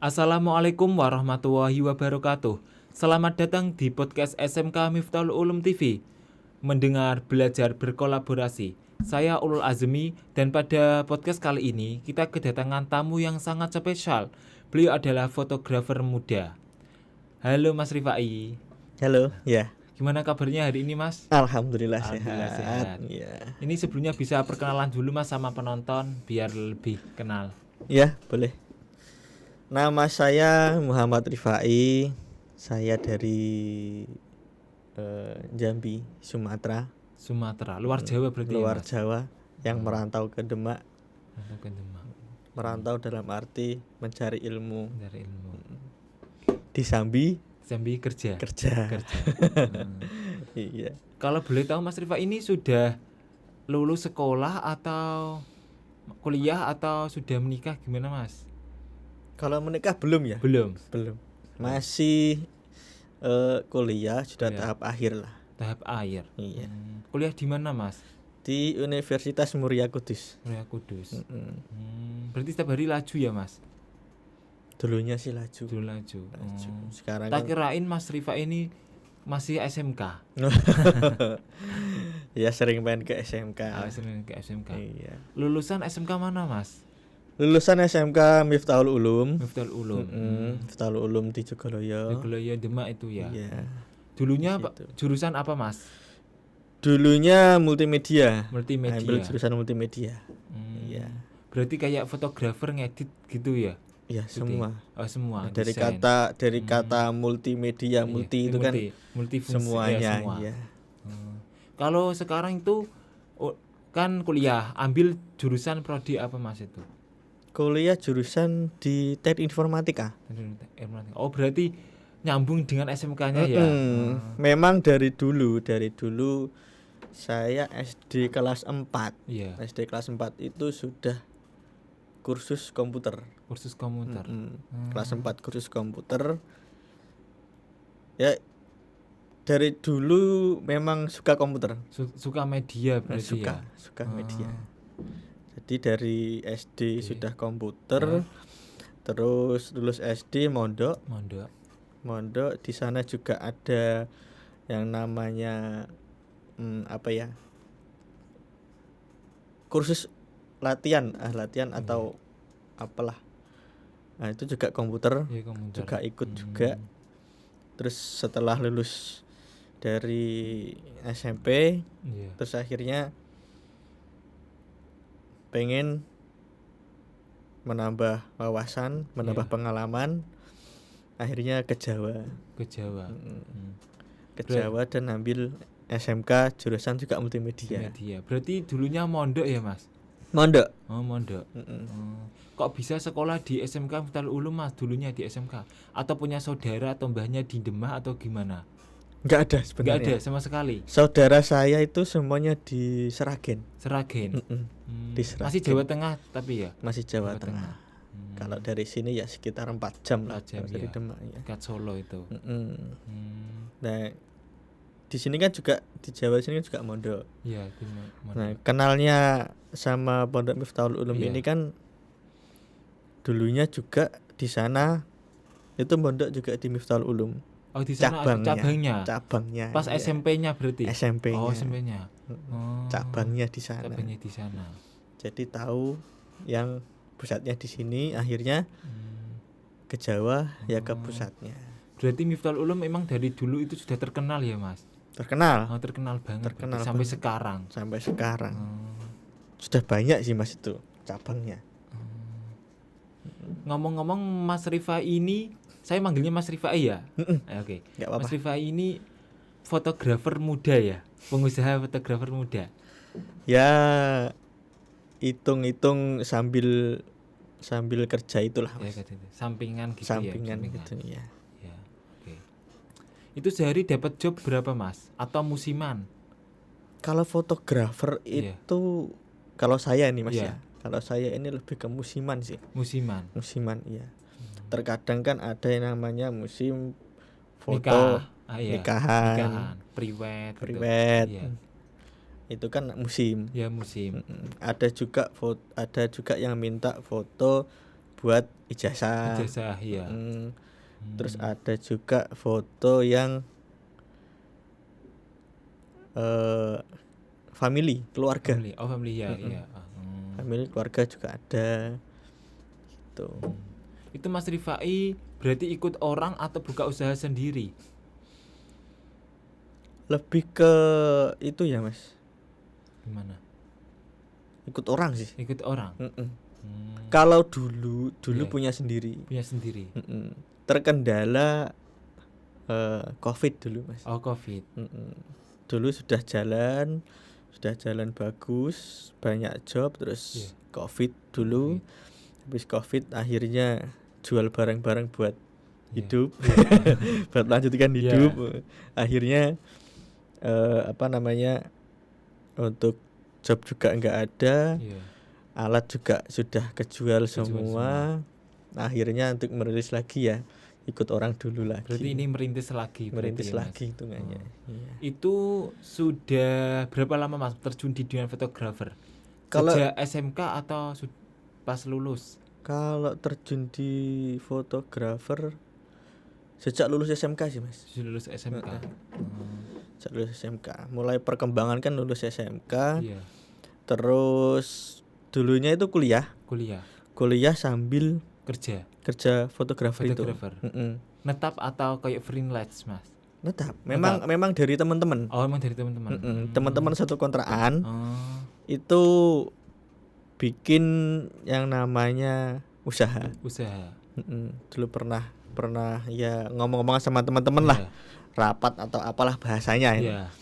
Assalamualaikum warahmatullahi wabarakatuh. Selamat datang di podcast SMK Miftahul Ulum TV. Mendengar, belajar, berkolaborasi. Saya Ulul Azmi dan pada podcast kali ini kita kedatangan tamu yang sangat spesial. Beliau adalah fotografer muda. Halo Mas Rifai. Halo, ya. Gimana kabarnya hari ini Mas? Alhamdulillah Alhamdulillah sehat. Ya. Ini sebelumnya bisa perkenalan dulu Mas sama penonton biar lebih kenal. Ya, boleh. Nama saya Muhammad Rifai. Saya dari Jambi, Sumatera. Luar Jawa berarti Luar ya, Mas? Jawa yang merantau ke Demak. Merantau ke Demak. Merantau dalam arti mencari ilmu. Dari ilmu. Di Jambi kerja. kerja. Iya. Kalau boleh tahu Mas Rifa ini sudah lulus sekolah atau kuliah atau sudah menikah gimana Mas? Kalau menikah belum ya? Belum. Masih kuliah sudah Kuliah. tahap akhir lah. Tahap akhir. Iya. Kuliah di mana Mas? Di Universitas Muria Kudus. Muria Kudus. Berarti setiap hari laju ya Mas? Dulunya sih laju. Dulu laju. Sekarang Tak kirain Mas Rifa ini masih SMK. Ya sering main ke SMK. Sering ke SMK. Iya. Lulusan SMK mana Mas? Lulusan SMK Miftahul Ulum. Miftahul Ulum. Miftahul Ulum di Jogoloyo. Jogoloyo Demak itu ya. Iya. Dulunya Gitu. jurusan apa Mas? Dulunya multimedia. Multimedia. Ambil jurusan multimedia. Iya. Berarti kayak fotografer ngedit gitu ya? Iya, semua. Oh, semua. Nah, dari desain. kata multimedia, Iya, multi itu kan multifungsi, semuanya. semua. Iya. Kalau sekarang itu kan kuliah, ambil jurusan prodi apa Mas itu? Kuliah jurusan di Teknik Informatika. Oh, berarti nyambung dengan SMK-nya ya? Memang dari dulu saya SD kelas 4. Iya. SD kelas 4 itu sudah kursus komputer. Kursus komputer. Kelas 4 kursus komputer. Ya dari dulu memang suka komputer. Suka media berarti ya? Suka media. Jadi dari SD sudah komputer. Terus lulus SD mondok. Di sana juga ada yang namanya kursus latihan atau apalah. Nah, itu juga komputer. Juga ikut juga. Terus setelah lulus dari SMP, terus akhirnya pengen menambah wawasan, menambah pengalaman. Akhirnya ke Jawa. Ke Jawa dan ambil SMK jurusan juga multimedia. Berarti dulunya mondok ya Mas? Mondok. Oh, mondok. Kok bisa sekolah di SMK Miftahul Ulum Mas dulunya di SMK? Atau punya saudara atau mbahnya di Demak atau gimana? Enggak ada sebenarnya. Enggak ada sama sekali. Saudara saya itu semuanya di Seragen. Di Seragen. Masih Jawa Tengah tapi ya? Masih Jawa Tengah. Kalau dari sini ya sekitar 4 jam lah dari Demak ya. Dekat Solo itu. Nah, di sini kan juga di Jawa sini juga mondok. Iya, Nah, kenalnya sama Pondok Miftahul Ulum ini kan dulunya juga di sana itu mondok juga di Miftahul Ulum. Oh, di sana ada cabangnya. Pas SMP-nya berarti. SMP-nya. Oh, SMP-nya. Cabangnya di sana. Jadi tahu yang pusatnya di sini, akhirnya ke Jawa ya ke pusatnya. Berarti Miftahul Ulum memang dari dulu itu sudah terkenal ya, Mas? Terkenal. Oh, terkenal banget. Sampai sekarang. Sudah banyak sih Mas itu cabangnya. Ngomong-ngomong Mas Rifai ini, saya manggilnya Mas Rifai ya? Oke. Mas Rifai ini fotografer muda ya? Pengusaha fotografer muda. Ya hitung-hitung sambil kerja itulah Mas. Ya, sampingan gitu. Ya. Oke. Itu sehari dapat job berapa Mas? Atau musiman? Kalau fotografer itu kalau saya ini Mas ya. Kalau saya ini lebih ke musiman sih. Musiman iya. Terkadang kan ada yang namanya musim foto nikahan, priwet. Itu kan musim. Ya, musim. Ada juga yang minta foto buat ijazah. Ijazah ya. Terus ada juga foto yang family, keluarga. Family ya, iya. Family, keluarga juga ada. Gitu. Itu Mas Rifai berarti ikut orang atau buka usaha sendiri? Lebih ke itu ya, Mas. Gimana? Ikut orang sih. Ikut orang. Kalau dulu Iya. punya sendiri. Punya sendiri. Terkendala COVID dulu, Mas. Oh, COVID. Dulu sudah jalan bagus, banyak job, terus COVID dulu. Habis COVID akhirnya jual barang-barang buat hidup, buat melanjutkan hidup. Akhirnya untuk job juga nggak ada, alat juga sudah kejual semua. Akhirnya untuk merilis lagi ya ikut orang dulu lagi. Berarti ini merintis lagi hitungannya. Itu sudah berapa lama Mas terjun di dunia fotografer? Kalau sejak SMK atau pas lulus? Kalau terjun di fotografer sejak lulus SMK sih, Mas. Sejak lulus SMK. Sejak lulus SMK. Mulai perkembangan kan lulus SMK. Iya. Terus dulunya itu kuliah sambil kerja fotografer itu. Netap atau kayak freelance, Mas? Netap. Memang dari teman-teman. Oh, memang dari teman-teman. Teman-teman satu kontrakan. Itu bikin yang namanya usaha. Dulu pernah ya ngomong-ngomong sama teman-teman lah, rapat atau apalah bahasanya ya.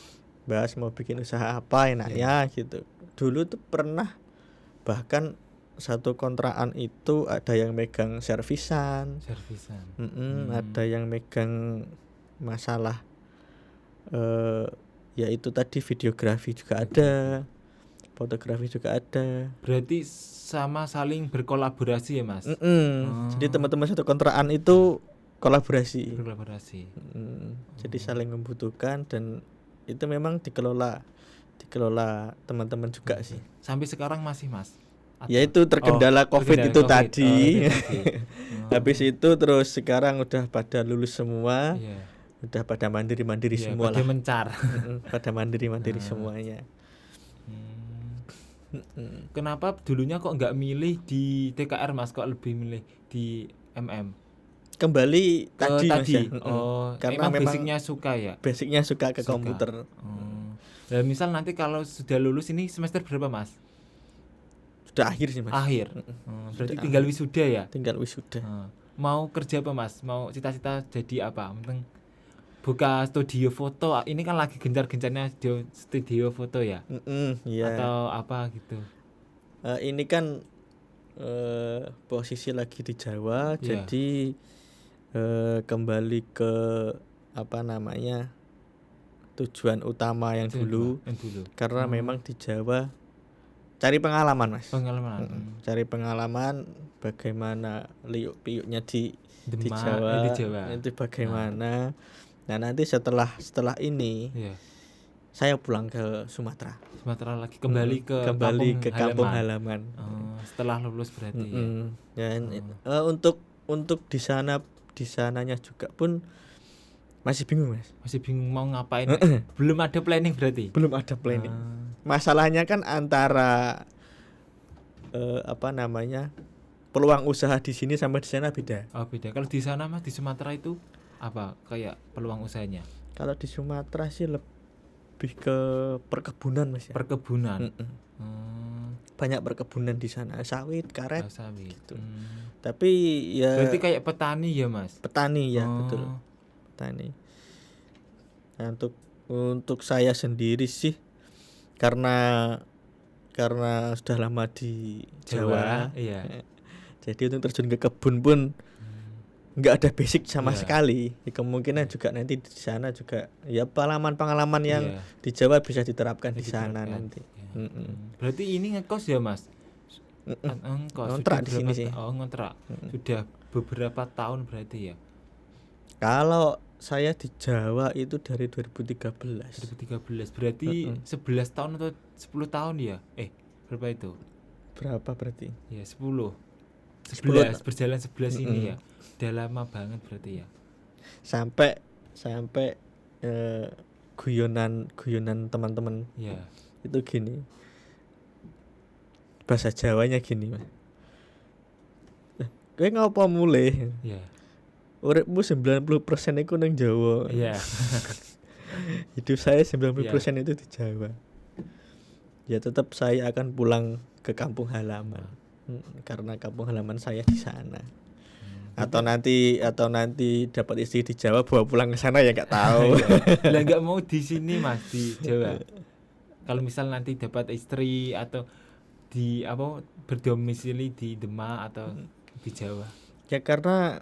Bahas mau bikin usaha apa enaknya gitu. Dulu tuh pernah bahkan satu kontrakan itu ada yang megang servisan. Ada yang megang masalah yaitu tadi videografi juga ada, fotografi juga ada. Berarti sama saling berkolaborasi ya, Mas? Jadi teman-teman satu kontrakan itu kolaborasi. Jadi saling membutuhkan dan itu memang dikelola teman-teman juga sih. Sampai sekarang masih, Mas? Ya itu terkendala COVID itu tadi. Habis itu terus sekarang udah pada lulus semua. Udah pada mandiri semua pada lah. mencar. Pada mandiri semuanya. Kenapa dulunya kok nggak milih di TKR, Mas? Kok lebih milih di MM? Kembali tadi. Mas, ya. Karena memang basicnya suka ya? Basicnya suka ke komputer. Nah, misal nanti kalau sudah lulus ini semester berapa, Mas? Sudah akhir sih, Mas. Akhir. Berarti tinggal wisuda ya? Tinggal wisuda. Mau kerja apa, Mas? Mau cita-cita jadi apa? Penting buka studio foto. Ini kan lagi gencar-gencarnya studio foto ya? Atau apa gitu? Ini kan posisi lagi di Jawa, jadi kembali ke tujuan utama yang dulu. Karena memang di Jawa cari pengalaman, Mas. Cari pengalaman bagaimana liuk-piuknya di Jawa. Itu bagaimana. Nah, nanti setelah ini saya pulang ke Sumatera lagi, kembali ke kampung halaman. Setelah lulus berarti. Dan untuk di sananya juga pun masih bingung, Mas. Masih bingung mau ngapain. Belum ada planning berarti. Belum ada planning. Masalahnya kan antara peluang usaha di sini sama di sana beda. Oh, beda. Kalau di sana, Mas, di Sumatera itu apa kayak peluang usahanya? Kalau di Sumatera sih lebih ke perkebunan, Mas ya. Perkebunan. Banyak perkebunan di sana, sawit, karet. Sawit. Gitu. Tapi ya berarti kayak petani ya, Mas? Petani ya, betul. Petani. Nah, untuk saya sendiri sih karena sudah lama di Jawa. Jadi untuk terjun ke kebun pun nggak ada basic sama sekali. Kemungkinan juga nanti di sana juga ya pengalaman yang di Jawa bisa diterapkan di sana nanti. Berarti ini ngekos ya, Mas? Ngontrak di sini sih. Ngontrak. Sudah beberapa tahun berarti ya? Kalau saya di Jawa itu dari 2013. Berarti 11 tahun atau 10 tahun ya? Berapa itu? Berapa berarti? Ya 10. 11 berjalan 11 ini ya. Udah lama banget berarti ya. Sampai guyonan teman-teman. Ya. Itu gini. Bahasa Jawanya gini, Mas. Kowe ngapa mulih? Ya. Uripmu 90% iku nang Jawa. Iya. Hidup saya 90% itu di Jawa. Ya tetap saya akan pulang ke kampung halaman. Karena kampung halaman saya di sana. Atau nanti dapat istri di Jawa bawa pulang ke sana ya enggak tahu. Lah enggak mau di sini Mas di Jawa. Kalau misal nanti dapat istri atau di berdomisili di Demak atau di Jawa. Ya karena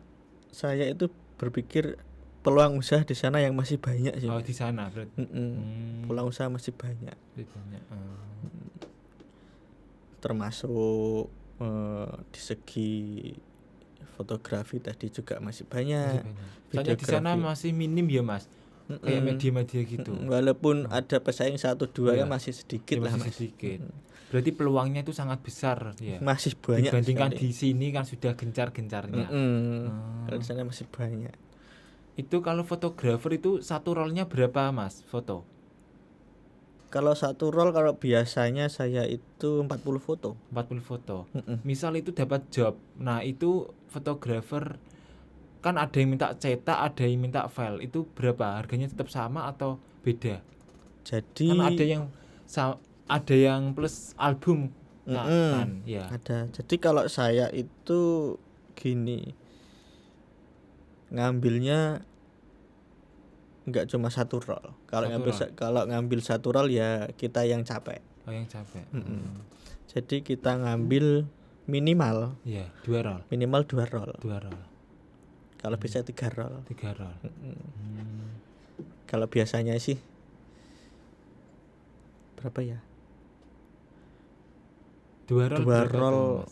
saya itu berpikir peluang usaha di sana yang masih banyak sih. Oh, di sana berarti. Peluang usaha masih banyak. Banyak. Termasuk di segi fotografi tadi juga masih banyak. Soalnya di sana masih minim ya Mas. Kayak media-media gitu. Walaupun ada pesaing 1-2 kan masih sedikit lah Mas. Sedikit. Berarti peluangnya itu sangat besar ya. Masih banyak dibandingkan sekali. Di sini kan sudah gencar-gencarnya. Kalau di sana masih banyak. Itu kalau fotografer itu satu rollnya berapa Mas foto? Kalau satu roll kalau biasanya saya itu 40 foto. 40 foto. Misal itu dapat job. Nah, itu fotografer kan ada yang minta cetak, ada yang minta file. Itu berapa? Harganya tetap sama atau beda? Jadi kan ada yang plus album kan ya. Ada. Jadi kalau saya itu gini. Ngambilnya enggak cuma satu roll. Kalau ngambil satu roll ya kita yang capek. Oh, yang capek. Jadi kita ngambil minimal. Iya, 2 roll. Minimal 2 roll. 2 roll. Kalau bisa 3 roll. 3 roll. Kalau biasanya sih berapa ya? 2 roll.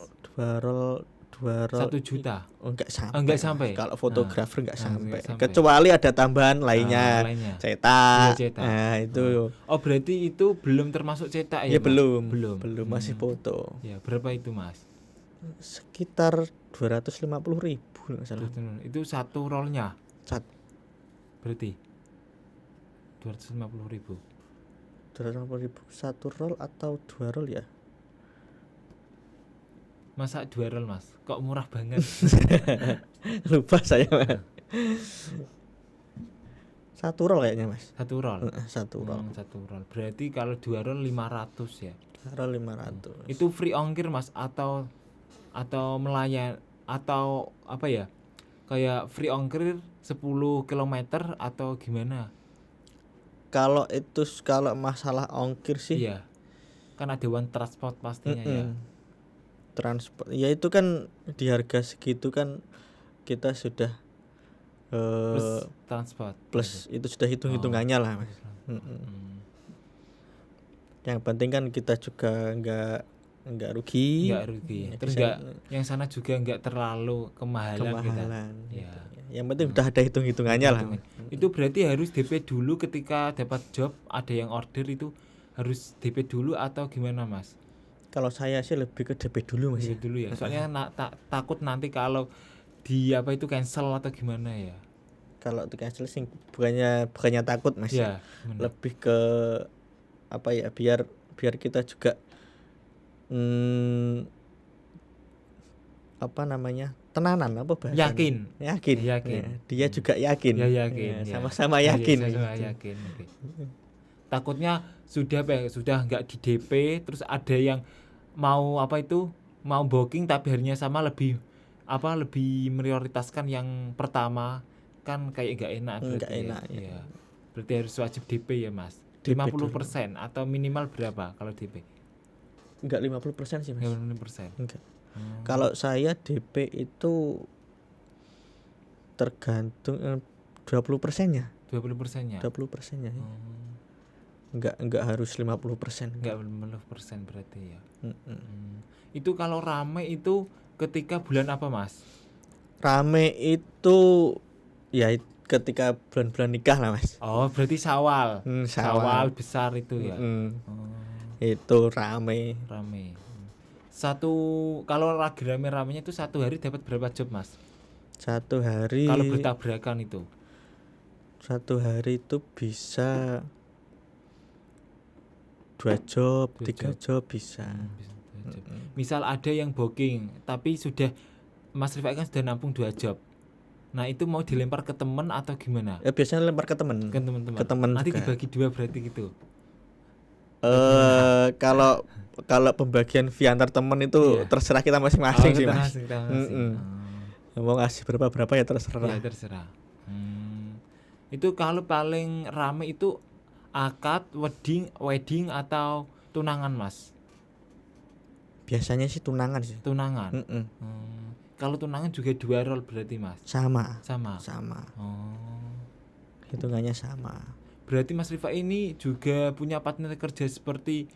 1 juta. Oh, enggak sampai. Enggak sampai. Kalau fotografer enggak sampai. Kecuali ada tambahan lainnya. Cetak. Nah, itu. Oh, berarti itu belum termasuk cetak ya? Ya belum masih foto. Ya, berapa itu, Mas? Sekitar 250.000 enggak salah. Itu satu rollnya. Berarti 250.000. 250.000 satu roll atau 2 roll ya? Masa 2 roll Mas? Kok murah banget? Lupa saya Mas. 1 roll kayaknya Mas. 1 roll? 1 roll. 1 roll. Berarti kalau 2 roll 500 ya? 2 roll 500. Itu free ongkir Mas atau melayan atau apa ya? Kayak free ongkir 10 km atau gimana? Kalau masalah ongkir sih. Iya. Kan ada one transport pastinya ya. Transport ya itu kan di harga segitu kan kita sudah plus transport plus itu sudah hitungannya lah Mas. Yang penting kan kita juga enggak rugi. Terus yang sana juga enggak terlalu kemahalan. Gitu. Ya. Yang penting udah ada hitungannya lah. Itu berarti harus DP dulu ketika dapat job, ada yang order itu harus DP dulu atau gimana Mas? Kalau saya sih lebih ke DP dulu Mas. DP dulu ya. Soalnya takut nanti kalau cancel atau gimana ya. Kalau itu cancel sih bukannya takut Mas. Ya, lebih ke apa ya biar kita juga tenanan apa bahasanya? Yakin. Ya, dia juga yakin. Ya, yakin. Sama-sama yakin. Yakin. Okay. Takutnya sudah enggak di DP terus ada yang mau booking tapi harganya sama lebih prioritaskan yang pertama kan kayak enggak enak berarti. Ya. Berarti harus wajib DP ya Mas. 50% dulu. Atau minimal berapa kalau DP? Enggak 50% sih Mas. 50%. Enggak. Kalau saya DP itu tergantung 20%-nya. 20%-nya. 20%-nya. Enggak harus 50%. Enggak 50% berarti ya. Itu kalau rame itu ketika bulan apa Mas? Rame itu ya ketika bulan-bulan nikah lah Mas. Oh, berarti Syawal. Syawal besar itu ya. Itu rame. Kalau lagi rame-ramenya itu satu hari dapat berapa job, Mas? Satu hari kalau bertabrakan itu. Satu hari itu bisa 2 job, 3 job bisa. Misal ada yang booking tapi sudah Mas Rifai kan sudah nampung 2 job. Nah, itu mau dilempar ke teman atau gimana? Ya biasanya lempar ke teman. Ke teman-teman. Ke teman nanti juga. dibagi 2 berarti gitu. Kalau pembagian via antar teman itu terserah kita masing-masing sih, Mas. Mau ngasih berapa ya terserah. Ya, terserah. Itu kalau paling rame itu akad, wedding atau tunangan, Mas? Biasanya sih tunangan sih. Tunangan. Kalau tunangan juga 2 role berarti, Mas? Sama. Hitungannya sama. Berarti Mas Rifai ini juga punya partner kerja seperti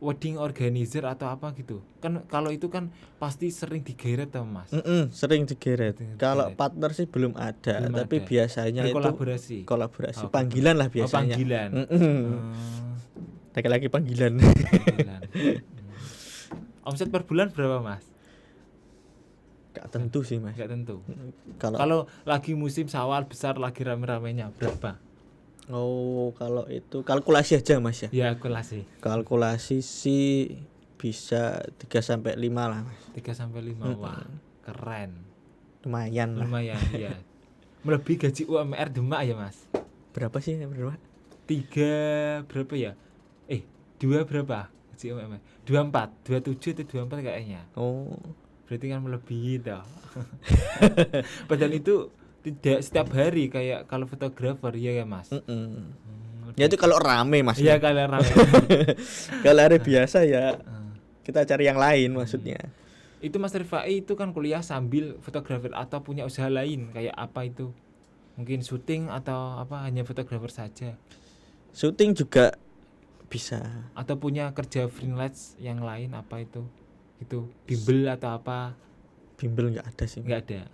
wedding organizer atau apa gitu. Kan kalau itu kan pasti sering digeret toh, Mas. Sering digeret. Kalau partner sih belum ada, tapi biasanya berkolaborasi. Kolaborasi. Panggilan lah biasanya. Panggilan. Lagi-lagi panggilan. Omset per bulan berapa, Mas? Gak tentu sih, Mas. Gak tentu. Kalau lagi musim Syawal besar lagi rame-ramenya berapa? Kalau itu kalkulasi aja, Mas ya. Ya, kalkulasi sih bisa 3-5 lah, Mas. 3-5. Wah, keren. Lumayan, ya. Melebihi gaji UMR Demak ya, Mas. Berapa sih berapa? 3 berapa ya? 2 berapa? Gaji UMR 24, 27 atau 24 kayaknya. Berarti kan melebihi toh. Padahal itu tidak setiap hari kayak kalau fotografer ya Mas. Ya itu kalau rame, Mas. Iya, kalau rame. Kalau hari biasa ya kita cari yang lain maksudnya. Itu Mas Rifai itu kan kuliah sambil fotografer atau punya usaha lain kayak apa itu? Mungkin syuting atau apa hanya fotografer saja? Syuting juga bisa. Atau punya kerja freelance yang lain apa itu? Itu bimbel atau apa? Bimbel enggak ada sih. Enggak ada.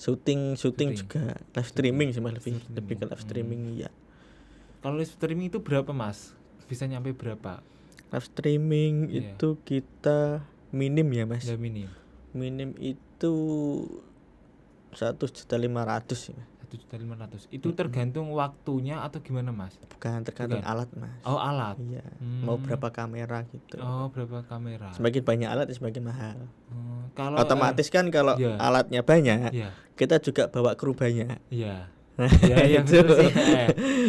Syuting juga live streaming sih, Mas, lebih ke live streaming ya. Kalau live streaming itu berapa, Mas? Bisa nyampe berapa? Live streaming itu kita minim ya, Mas. Ya, minim. Minim itu 1.500.000 sih, Mas. 1.500.000. Itu tergantung waktunya atau gimana, Mas? Bukan, tergantung alat, Mas. Alat. Iya. Mau berapa kamera gitu. Berapa kamera. Semakin banyak alat semakin mahal. Kalau otomatis kan kalau alatnya banyak, kita juga bawa kru banyak. Iya. Iya, betul sih.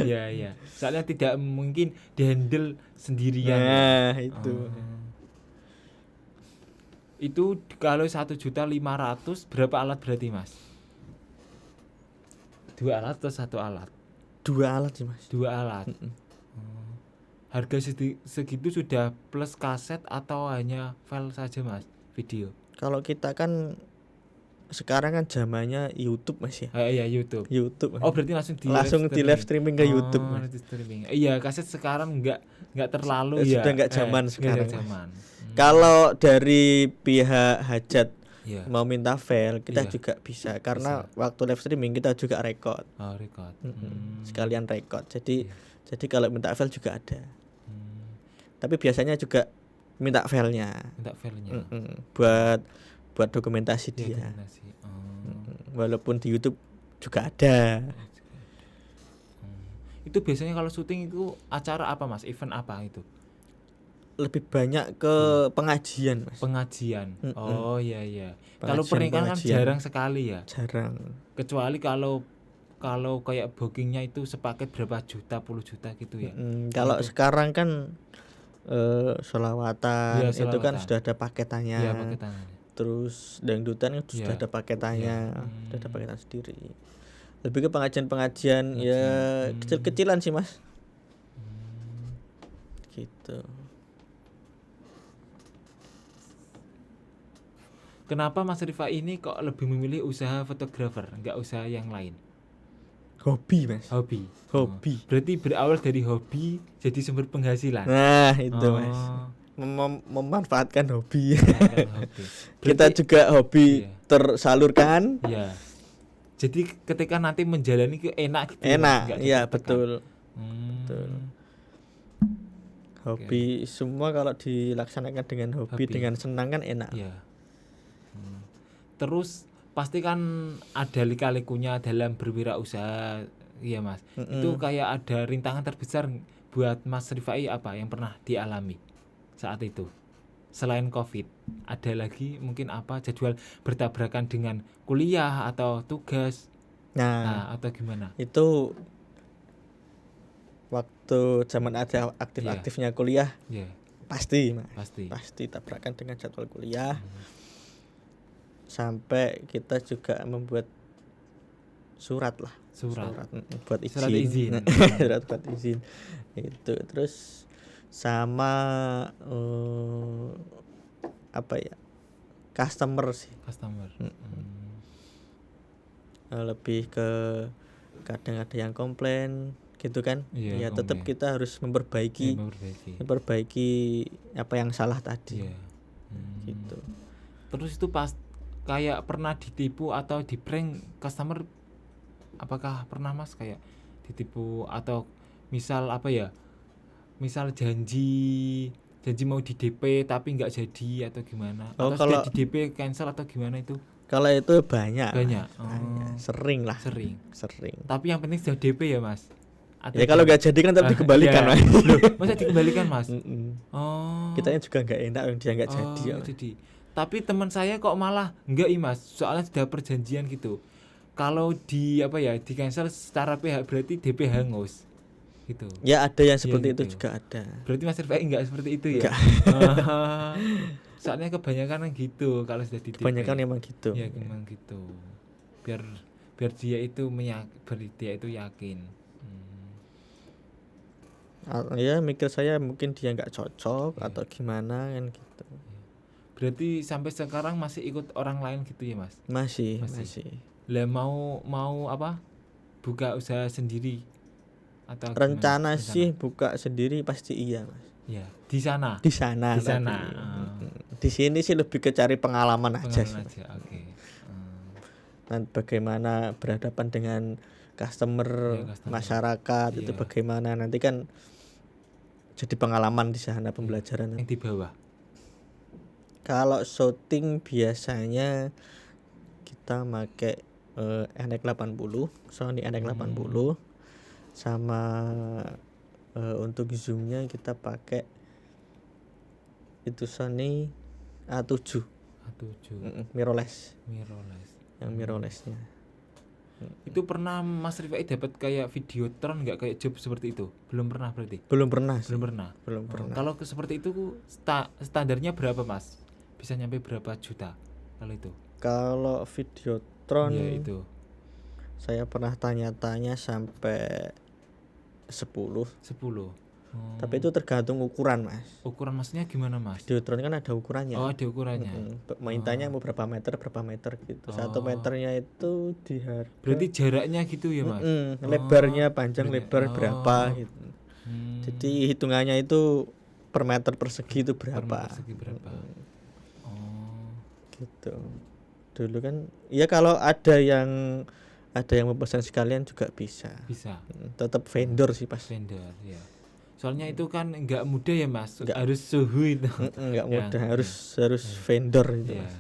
Iya. Soalnya tidak mungkin dihandle sendirian. Nah, itu. Itu kalau 1.500.000 berapa alat berarti, Mas? 2 alat atau 1 alat? 2 alat sih, Mas. 2 alat. Harga segitu sudah plus kaset atau hanya file saja, Mas? Video. Kalau kita kan sekarang kan zamannya YouTube, Mas ya. Iya, YouTube. Mas. Berarti langsung di live streaming ke YouTube, Mas. Iya, kaset sekarang enggak terlalu ya. Sudah enggak zaman sekarang. Zaman. Kalau dari pihak hajat mau minta file, kita juga bisa karena waktu live streaming kita juga record. Sekalian record. Jadi kalau minta file juga ada. Tapi biasanya juga minta filenya. Buat dokumentasi dia. Walaupun di YouTube juga ada. Itu biasanya kalau syuting itu acara apa, Mas? Event apa itu? Lebih banyak ke pengajian, Mas. Pengajian. Iya. Kalau pernikahan kan jarang sekali ya. Jarang. Kecuali kalau kayak bookingnya itu sepaket berapa juta, puluh juta gitu ya. Kalau sekarang kan sholawatan itu kan sudah ada paketannya. Iya, paketannya. Terus dangdutan itu sudah ada paketannya, sudah ada paketan sendiri. Lebih ke pengajian ya kecil-kecilan sih, Mas. Gitu. Kenapa Mas Rifai ini kok lebih memilih usaha fotografer, enggak usaha yang lain? Hobi, Mas. Hobi. Berarti berawal dari hobi jadi sumber penghasilan. Nah, itu, Mas. Memanfaatkan hobi. Kita juga hobi tersalurkan. Iya. Jadi ketika nanti menjalani ke enak gitu. Enak, iya betul. Betul. Hobi semua kalau dilaksanakan dengan hobi. Dengan senang kan enak. Iya. Terus pasti kan ada lika-likunya dalam berwirausaha, iya Mas. Itu kayak ada rintangan terbesar buat Mas Rifai apa yang pernah dialami saat itu? Selain COVID, ada lagi mungkin apa jadwal bertabrakan dengan kuliah atau tugas? Nah, atau gimana? Itu waktu zaman ada aktif-aktifnya kuliah. Pasti, Mas. Pasti tabrakan dengan jadwal kuliah. Sampai kita juga membuat surat buat izin. Surat buat izin. Itu terus sama customer sih. Lebih ke kadang ada yang komplain gitu kan. Ya tetap kita harus memperbaiki apa yang salah tadi. Gitu. Terus itu pas kayak pernah ditipu atau di prank customer, apakah pernah Mas kayak ditipu atau misal misal janji mau di DP tapi nggak jadi atau gimana, atau kalau di DP cancel atau gimana itu? Kalau itu banyak. Sering. Tapi yang penting sudah DP ya Mas. Ya kalau nggak jadi kan tetap dikembalikan Mas. Masa dikembalikan Mas? Kitanya juga nggak enak dia nggak jadi. Tapi teman saya kok malah enggak Mas, soalnya sudah perjanjian gitu. Kalau di di cancel secara pihak berarti DP hangus gitu. Ya ada yang seperti itu juga ada. Berarti Mas Rifai enggak seperti itu ya? Soalnya kebanyakan kan gitu kalau sudah di DP. Kebanyakan emang gitu. Ya memang gitu. Biar dia itu yakin. Ya mikir saya mungkin dia nggak cocok atau gimana kan gitu. Berarti sampai sekarang masih ikut orang lain gitu ya Mas? Masih. Lah mau buka usaha sendiri atau rencana sih buka sendiri pasti iya Mas. Ya, di sana. Di sini sih lebih ke cari pengalaman aja. Dan bagaimana berhadapan dengan customer. Masyarakat itu bagaimana nanti kan jadi pengalaman di sana, pembelajaran. Yang di bawah. Kalau shooting biasanya kita pakai NX80, Sony NX80, sama untuk zoomnya kita pakai itu Sony A7. Mirrorless. Yang mirrorlessnya. Itu pernah Mas Rifai dapat kayak videotron nggak, kayak job seperti itu? Belum pernah berarti? Belum pernah. Kalau seperti itu standarnya berapa Mas? Bisa nyampe berapa juta kalau itu? Kalau videotron ya itu saya pernah tanya-tanya sampai 10. Tapi itu tergantung ukuran Mas. Ukuran maksudnya gimana Mas? Videotron kan ada ukurannya. Ada ukurannya. Mintanya mau berapa meter gitu. 1 meternya itu di harga. Berarti jaraknya gitu ya Mas? Lebarnya panjang lebar berapa gitu. Jadi hitungannya itu per meter persegi itu berapa. Gitu. Dulu kan ya kalau ada yang memesan sekalian juga bisa. Tetap vendor sih pas. Vendor ya. Soalnya itu kan enggak mudah ya Mas. Harus suhu itu. Enggak mudah, harus vendor itu Mas.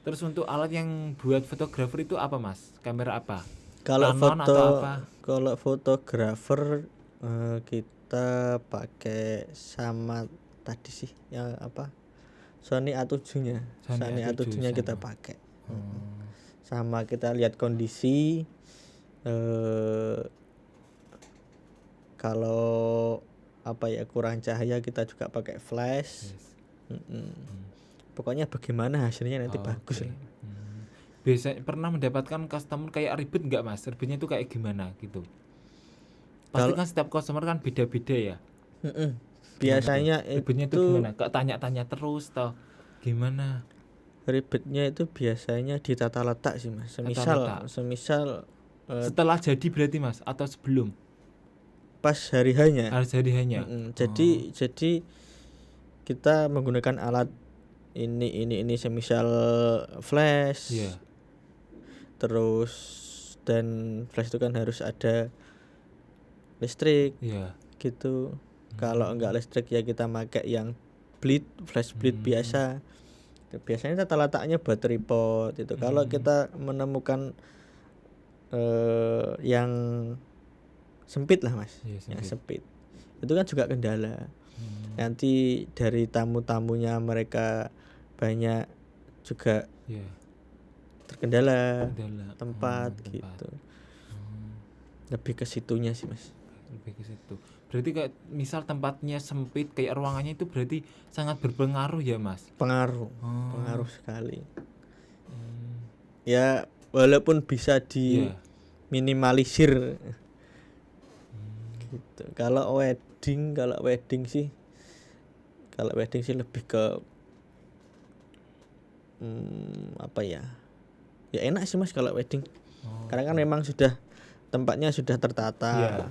Terus untuk alat yang buat fotografer itu apa Mas? Kamera apa? Kalau fotografer kita pakai sama tadi sih yang Sony A7-nya. Sony A7-nya kita pakai. Sama kita lihat kondisi kalau kurang cahaya kita juga pakai flash. Pokoknya bagaimana hasilnya nanti bagus. Biasanya pernah mendapatkan customer kayak ribet nggak Mas? Ribetnya itu kayak gimana gitu? Pasti kan setiap customer kan beda-beda ya. Biasanya ribetnya itu gimana? Kak tanya-tanya terus atau gimana? Ribetnya itu biasanya di tata letak sih Mas. Semisal setelah jadi berarti Mas atau sebelum? Pas hari hanya. Jadi kita menggunakan alat ini semisal flash. Terus dan flash itu kan harus ada listrik. Gitu. Kalau enggak listrik ya kita pakai yang flash bleed biasa. Biasanya tata letaknya buat tripod itu. Kalau kita menemukan yang sempit lah Mas, yang sempit itu kan juga kendala. Nanti dari tamu-tamunya mereka banyak juga terkendala tempat gitu. Lebih ke situnya sih Mas. Lebih ke situ. Berarti kayak misal tempatnya sempit kayak ruangannya itu berarti sangat berpengaruh ya Mas? Pengaruh sekali. Ya walaupun bisa diminimalisir gitu. Kalau wedding sih lebih ke apa ya? Ya enak sih Mas kalau wedding. Karena kan memang tempatnya sudah tertata.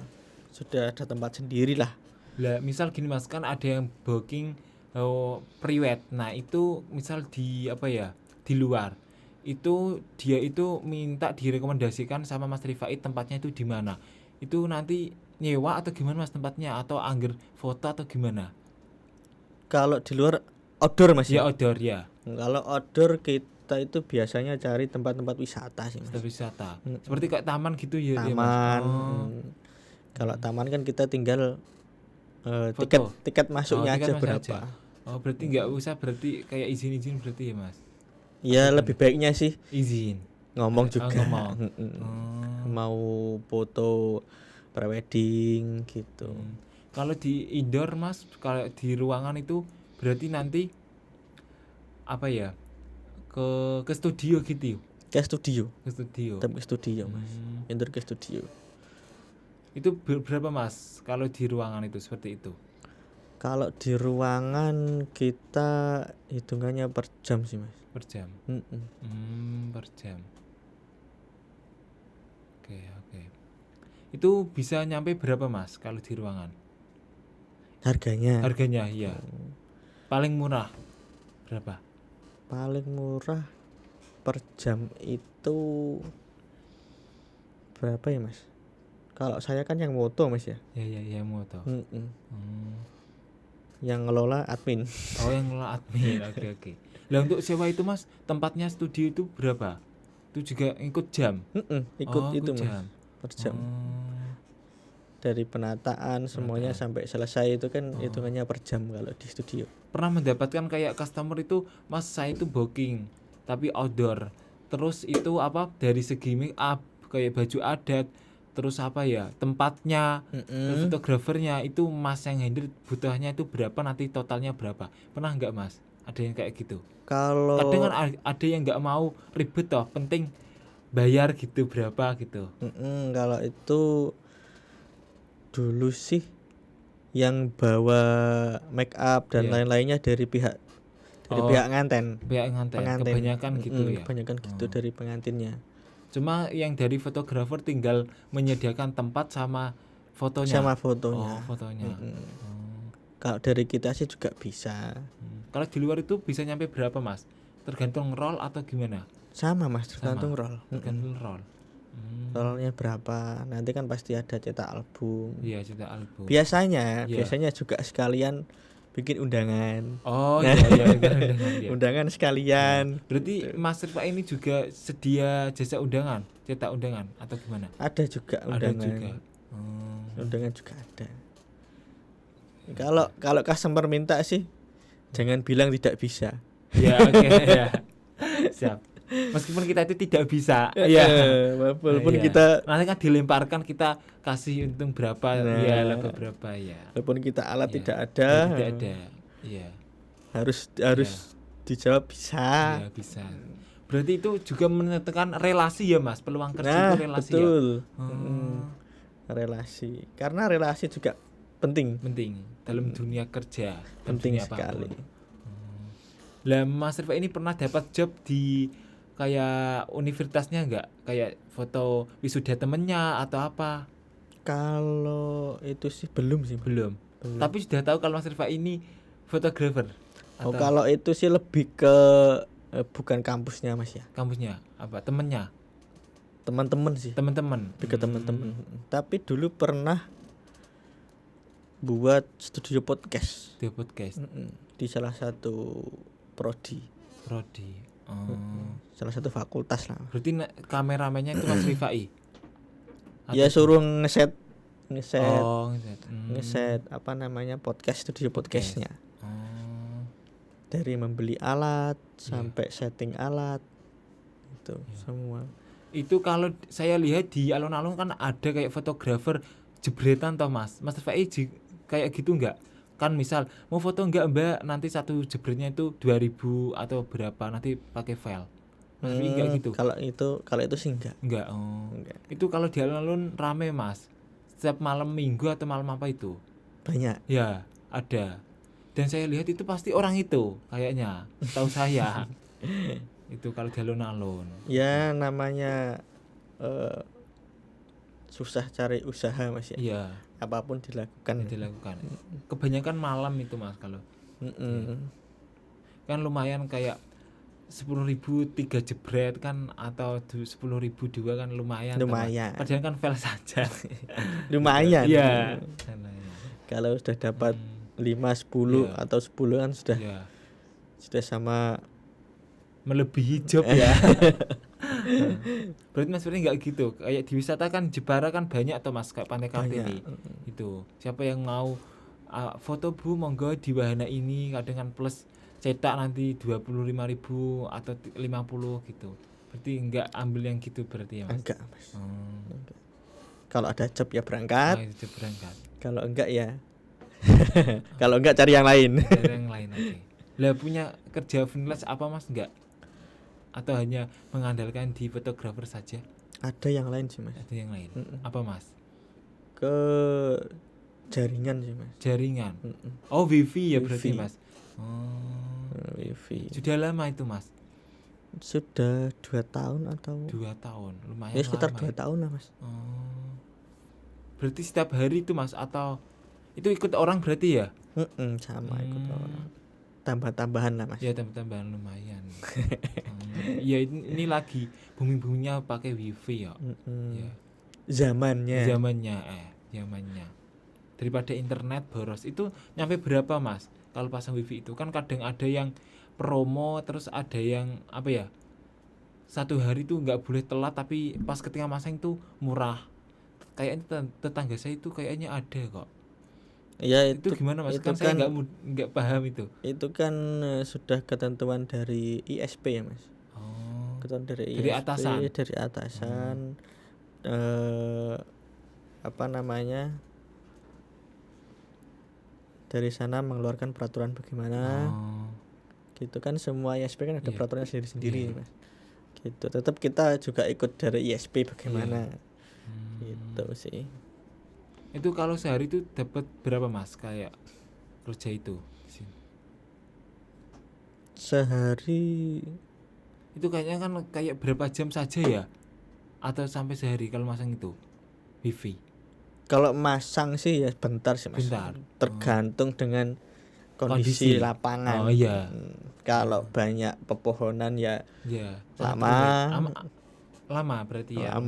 Sudah ada tempat sendiri lah. Lah misal gini Mas, kan ada yang booking pre-wed. Nah, itu misal di luar. Itu dia itu minta direkomendasikan sama Mas Rifai tempatnya itu di mana. Itu nanti nyewa atau gimana Mas tempatnya, atau angger foto atau gimana? Kalau di luar outdoor Mas ya? Outdoor ya. Kalau outdoor kita itu biasanya cari tempat-tempat wisata sih Mas. Tempat wisata. Seperti kayak taman gitu ya. Taman. Kalau taman kan kita tinggal tiket masuknya aja berapa. Berarti nggak usah berarti kayak izin berarti ya Mas? Ya lebih baiknya sih izin. Ngomong juga. Mau foto prewedding gitu. Kalau di indoor Mas, kalau di ruangan itu berarti nanti ke studio gitu. Ke studio. Tapi ke studio Mas. Indoor ke studio. Itu berapa Mas kalau di ruangan itu seperti itu? Kalau di ruangan kita hitungannya per jam sih Mas. Per jam? Per jam. Oke. Itu bisa nyampe berapa Mas kalau di ruangan? Harganya iya. Paling murah berapa? Paling murah per jam itu berapa ya Mas? Kalau saya kan yang moto Mas ya. Ya moto. Yang ngelola admin. Yang ngelola admin. Oke. Lah untuk sewa itu Mas, tempatnya studio itu berapa? Itu juga ikut jam? Ikut itu Mas. Jam. Per jam. Dari penataan semuanya sampai selesai itu kan hitungannya per jam kalau di studio. Pernah mendapatkan kayak customer itu, Mas saya itu booking tapi outdoor. Terus itu dari segi make up kayak baju adat, terus tempatnya, fotografernya itu Mas yang handle, butuhnya itu berapa, nanti totalnya berapa. Pernah enggak Mas? Ada yang kayak gitu? Kalau kadang kan ada yang enggak mau ribet toh, penting bayar gitu berapa gitu. Kalau itu dulu sih yang bawa make up dan lain-lainnya dari pihak nganten. Pengantin. Kebanyakan gitu ya. Kebanyakan gitu dari pengantinnya. Cuma yang dari fotografer tinggal menyediakan tempat sama fotonya. Fotonya. Kalau dari kita sih juga bisa. Kalau di luar itu bisa nyampe berapa Mas? Tergantung roll atau gimana? Sama Mas, tergantung roll. Tergantung roll. Rollnya berapa? Nanti kan pasti ada cetak album. Iya, cetak album. Biasanya juga sekalian bikin undangan. Iya. Undangan sekalian. Berarti Mas Rifa ini juga sedia jasa undangan, cetak undangan atau gimana? Ada juga undangan. Ada juga. Undangan juga ada. Kalau customer minta sih jangan bilang tidak bisa. Ya, oke. Ya. Siap. Meskipun kita itu tidak bisa, walaupun kita nanti kan dilemparkan, kita kasih untung berapa, laba berapa ya. Walaupun kita alat tidak ada, ya. Harus dijawab bisa. Ya, bisa. Berarti itu juga menentukan relasi ya Mas, peluang kerja itu relasi. Betul. Relasi, karena relasi juga penting dalam dunia kerja, penting sekali. Lah Mas Rifa ini pernah dapat job di kayak universitasnya enggak? Kayak foto wisuda temennya atau apa? Kalau itu sih belum. Tapi sudah tahu kalau Mas Rifa ini fotografer? Kalau itu sih lebih ke bukan kampusnya Mas ya. Kampusnya apa? Temennya? Teman-teman sih. Teman-teman. Lebih ke teman-teman. Tapi dulu pernah buat studio podcast. Di salah satu prodi. Salah satu fakultas lah. Berarti kameramennya itu Mas Rifai? Ya suruh ngeset apa namanya studio podcastnya. Dari membeli alat sampai setting alat itu semua. Itu kalau saya lihat di alun-alun kan ada kayak fotografer jebretan toh Mas Rifai kayak gitu enggak? Kan misal mau foto enggak Mbak, nanti satu jebretnya itu 2000 atau berapa, nanti pakai file. Mas enggak gitu. Kalau itu sih enggak. Enggak. Itu kalau di alun-alun rame Mas. Setiap malam Minggu atau malam apa itu? Banyak. Ya, ada. Dan saya lihat itu pasti orang itu kayaknya, tahu saya. Itu kalau di alun-alun. Ya namanya susah cari usaha Mas ya. Iya. Apapun dilakukan. Kebanyakan malam itu Mas kalau. Kan lumayan kayak 10.000 3 jebret kan, atau 10.000 2 kan lumayan. Padahal kan file saja. Lumayan. Iya. Kalau sudah dapat 5 10 atau 10 kan sudah sama melebihi job ya. Berarti Mas Firly enggak gitu. Kayak di wisata kan Jepara kan banyak atau Mas, kayak Pantai Kartini. Itu. Siapa yang mau foto Bu monggo di wahana ini, kadang kan plus cetak nanti 25.000 atau 50 gitu. Berarti enggak ambil yang gitu berarti ya Mas? Enggak Mas. Kalau ada job ya berangkat. Kalau enggak ya kalau enggak cari yang lain. Oke. Lah punya kerja freelance apa Mas enggak? Atau hanya mengandalkan di fotografer saja? Ada yang lain sih Mas. Ada yang lain. Apa Mas? Ke jaringan sih Mas. Jaringan. Oh, wifi ya berarti Mas. Wifi. Sudah lama itu Mas? Sudah 2 tahun atau 2 tahun, lumayan ya sekitar lama. 2 tahun lah Mas. Berarti setiap hari itu Mas, atau itu ikut orang berarti ya? Sama ikut orang. Tambah-tambahan lah Mas. Ya tambah-tambahan lumayan. Ya ini lagi booming-boomingnya pakai wifi ya. Ya. Zamannya. Daripada internet boros. Itu nyampe berapa Mas kalau pasang wifi itu? Kan kadang ada yang promo, terus ada yang apa ya, 1 hari tuh nggak boleh telat, tapi pas ketika masang itu murah. Kayaknya tetangga saya itu kayaknya ada kok. Ya itu gimana Mas? Kan saya nggak paham itu. Itu kan sudah ketentuan dari ISP ya Mas. Ketentuan dari ISP, dari atasan. Apa namanya? Dari sana mengeluarkan peraturan bagaimana. Gitu kan, semua ISP kan ada peraturannya sendiri-sendiri Mas. Gitu. Tetap kita juga ikut dari ISP bagaimana. Gitu sih. Itu kalau sehari itu dapat berapa Mas kayak kerja itu? Sehari itu kayaknya kan kayak berapa jam saja ya? Atau sampai sehari kalau masang itu wifi? Kalau masang sih ya bentar sih Mas. Tergantung dengan kondisi lapangan. Kalau banyak pepohonan ya lama berarti ya.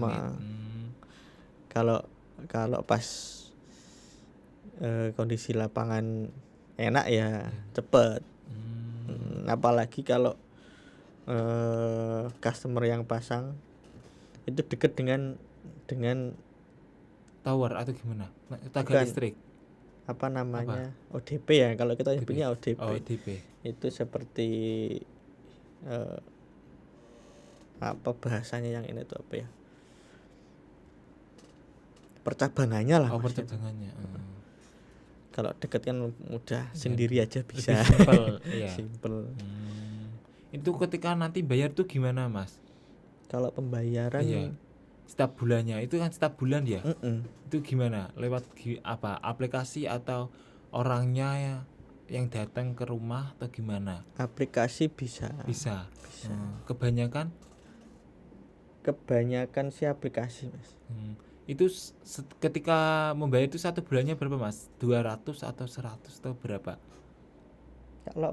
Kalau pas kondisi lapangan enak ya cepet. Apalagi kalau customer yang pasang itu dekat dengan tower atau gimana? Tenaga listrik. Apa namanya? ODP ya, kalau kita nyebutnya ODP. Itu seperti apa bahasanya yang ini tuh apa ya? Percabangannya lah. Percabangannya. Kalau dekat kan mudah, sendiri aja bisa. Simple. Itu ketika nanti bayar tuh gimana Mas? Kalau pembayaran setiap bulannya, itu kan setiap bulan ya? Itu gimana? Lewat apa? Aplikasi atau orangnya ya yang datang ke rumah atau gimana? Aplikasi bisa. Kebanyakan sih aplikasi Mas. Itu ketika membayar itu 1 bulannya berapa Mas? 200 atau 100 atau berapa? Kalau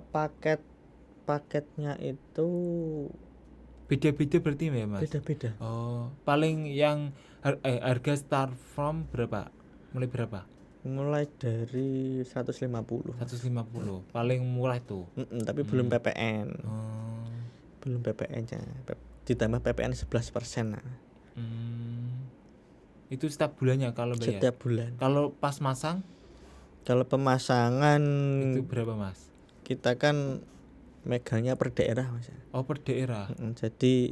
paketnya itu beda-beda berarti ya Mas? Beda-beda. Paling yang harga start from berapa? Mulai berapa? Mulai dari 150. Paling murah tuh. Tapi belum PPN. Oh. Belum PPN-nya. Ditambah PPN 11%. Nah. Itu setiap bulannya kalau bayar? Setiap bulan. Kalau pas masang? Kalau pemasangan itu berapa Mas? Kita kan megangnya per daerah Mas. Oh, per daerah. Jadi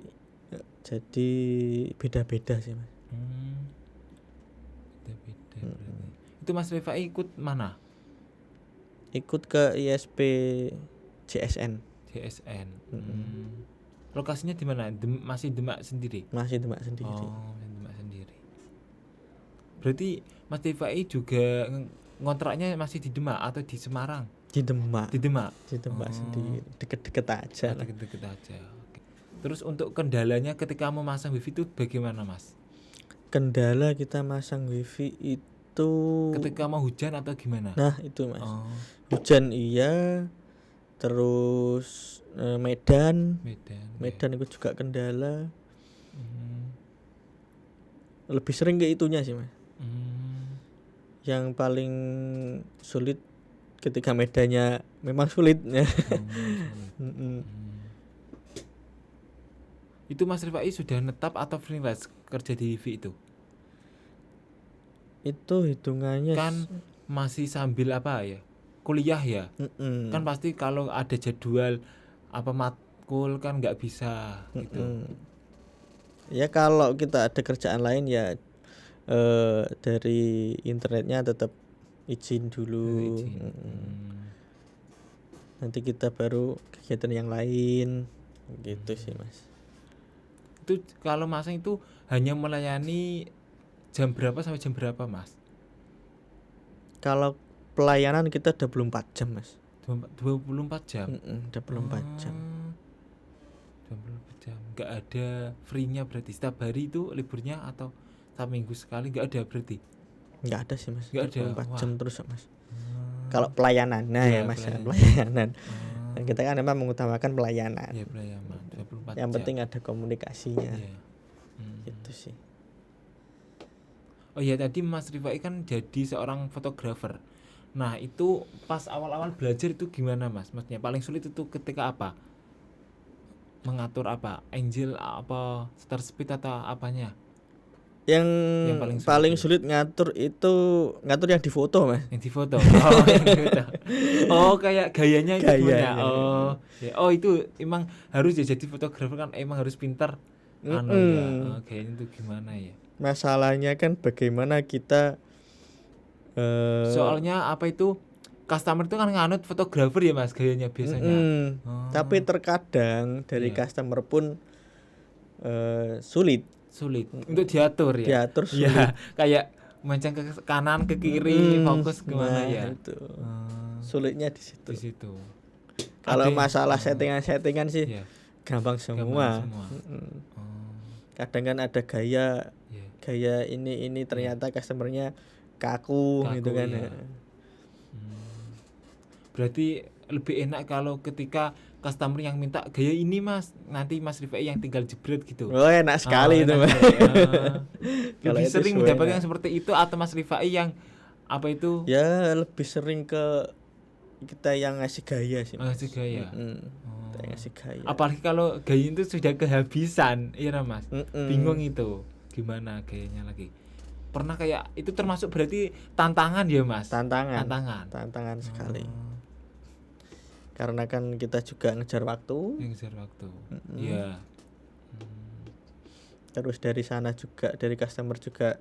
beda-beda sih Mas. Beda-beda berarti. Itu Mas Rifai ikut mana? Ikut ke ISP JSN. Lokasinya di mana? Masih Demak sendiri? Masih Demak sendiri. Oh, Demak sendiri. Berarti Mas Rifai juga ngontraknya masih di Demak atau di Semarang? Di Demak. Di Demak sendiri. Deket-deket aja. Deket-deket aja. Oke. Terus untuk kendalanya ketika mau masang wifi itu bagaimana Mas? Kendala kita masang wifi itu ketika mau hujan atau gimana? Nah itu Mas. Hujan iya. Terus Medan itu juga kendala. Lebih sering ke itunya sih Mas. Yang paling sulit ketika medannya memang sulit. Itu Mas Rifai sudah netap atau freelance kerja di wifi itu? Itu hitungannya kan masih sambil apa ya? Kuliah ya? Kan pasti kalau ada jadwal apa matkul kan nggak bisa gitu. Ya kalau kita ada kerjaan lain ya dari internetnya tetap izin dulu. Nanti kita baru kegiatan yang lain gitu sih Mas. Itu kalau masang itu hanya melayani jam berapa sampai jam berapa Mas? Kalau pelayanan kita 24 jam Mas. 24 jam? 24 jam. 24 jam. Gak ada free-nya berarti setiap hari itu liburnya atau setiap minggu sekali gak ada berarti? Gak ada sih Mas. Gak ada. 24 jam terus Mas. Kalau pelayanan ya Mas, pelayanan. Dan kita kan memang mengutamakan pelayanan. Iya, pelayanan 24 yang jam. penting ada komunikasinya. Gitu sih. Oh iya, tadi Mas Rifai kan jadi seorang fotografer. Nah itu pas awal-awal belajar itu gimana Mas? Maksudnya paling sulit itu ketika apa? Mengatur apa? Angel apa? Shutter speed atau apanya? Yang paling sulit ngatur itu ngatur yang difoto Mas. Yang difoto. Oh, yang difoto. Oh, kayak gayanya itu gimana? Oh. Ya, oh itu emang harus ya jadi fotografer kan emang harus pintar. Ya. Gayanya itu gimana ya? Masalahnya kan bagaimana kita soalnya apa itu customer itu kan nganut fotografer ya Mas gayanya biasanya. Tapi terkadang dari customer pun sulit untuk diatur ya. Sulit. Ya, kayak menceng ke kanan ke kiri fokus kemana ya. Itu. Sulitnya di situ. Kalau masalah settingan sih gampang semua. Kadang kan ada gaya ini ternyata customernya kaku gitu kan. Ya. Berarti lebih enak kalau ketika customer yang minta gaya ini Mas, nanti Mas Rifai yang tinggal jebret gitu. Oh enak sekali itu Mas. Lebih sering mendapatkan yang seperti itu atau Mas Rifai yang apa itu? Ya lebih sering ke kita yang ngasih gaya sih Mas. Ngasih gaya. Kita yang ngasih gaya. Apalagi kalau gaya itu sudah kehabisan, iya Mas. Bingung itu gimana gayanya lagi. Pernah kayak itu termasuk berarti tantangan ya Mas? Tantangan sekali. Karena kan kita juga ngejar waktu. Iya. Terus dari sana juga dari customer juga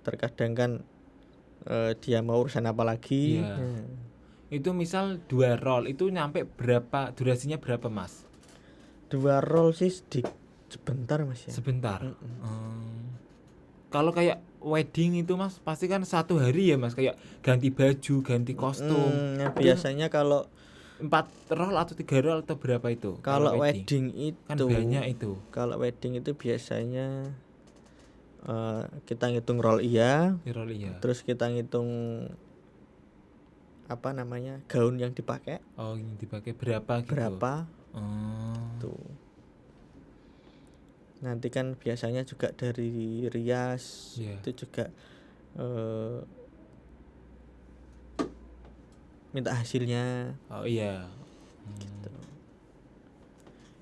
terkadang kan dia mau urusan apa lagi. Itu misal 2 roll itu nyampe berapa, durasinya berapa Mas? 2 roll sih sebentar Mas ya. Sebentar. Kalau kayak wedding itu Mas pasti kan 1 hari ya Mas, kayak ganti baju, ganti kostum. Biasanya kalau 4 roll atau 3 roll atau berapa itu? Kalau wedding itu kan banyak itu. Kalau wedding itu biasanya kita ngitung roll iya. Terus kita ngitung apa namanya? Gaun yang dipakai. Oh, yang dipakai berapa gitu. Tuh. Nanti kan biasanya juga dari rias itu juga minta hasilnya. Oh iya. Gitu.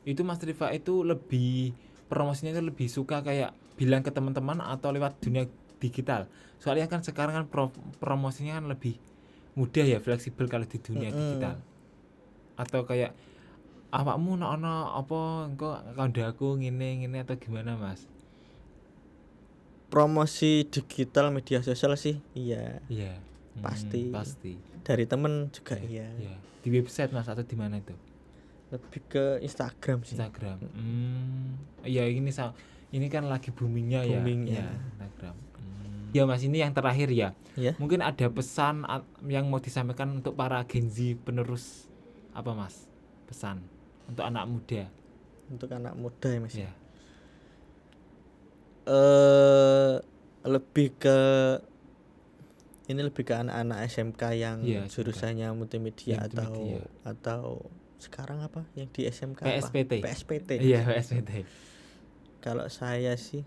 Itu Mas Rifa itu lebih promosinya itu lebih suka kayak bilang ke teman-teman atau lewat dunia digital? Soalnya kan sekarang kan promosinya kan lebih mudah ya, fleksibel kalau di dunia digital. Atau kayak awakmu ono apa engko kandaku ngene atau gimana Mas? Promosi digital media sosial sih iya. Iya. Pasti. Pasti. Dari temen juga iya. Di website Mas atau di mana itu? Lebih ke Instagram sih. Instagram. Iya ini kan lagi boomingnya ya. Instagram. Ya Mas, ini yang terakhir ya. Mungkin ada pesan yang mau disampaikan untuk para Gen Z penerus apa Mas? Pesan untuk anak muda. Untuk anak muda ya Mas. Ya. Lebih ke anak-anak SMK yang jurusannya multimedia atau sekarang apa yang di SMK PSPT. PSPT. Iya, PSPT. Kalau saya sih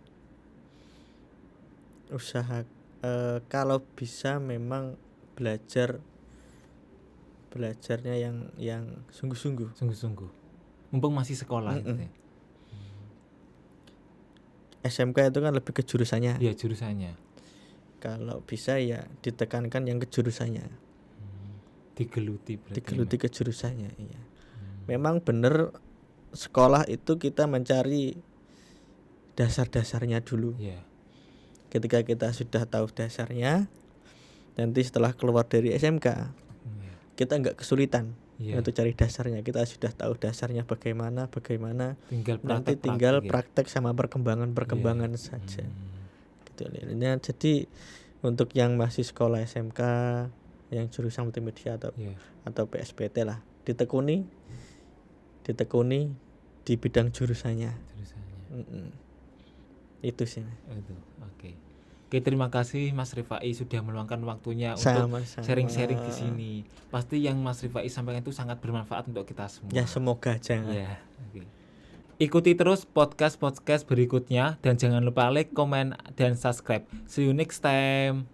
usaha kalau bisa memang belajarnya yang sungguh-sungguh. Mumpung masih sekolah gitu ya. SMK itu kan lebih ke jurusannya. Iya, jurusannya. Kalau bisa ya ditekankan yang ke jurusannya. Digeluti ke jurusannya, iya. Memang benar sekolah itu kita mencari dasar-dasarnya dulu. Iya. Ketika kita sudah tahu dasarnya, nanti setelah keluar dari SMK, kita enggak kesulitan untuk cari dasarnya. Kita sudah tahu dasarnya bagaimana, nanti tinggal praktek sama perkembangan saja. Gitu. Nah, jadi untuk yang masih sekolah SMK, yang jurusan multimedia atau PSPT lah, ditekuni di bidang jurusannya. Itu sih. Itu. Oke, terima kasih Mas Rifai sudah meluangkan waktunya untuk sharing-sharing di sini. Pasti yang Mas Rifai sampaikan itu sangat bermanfaat untuk kita semua. Ya, semoga aja. Ya, ikuti terus podcast berikutnya dan jangan lupa like, comment, dan subscribe. See you next time.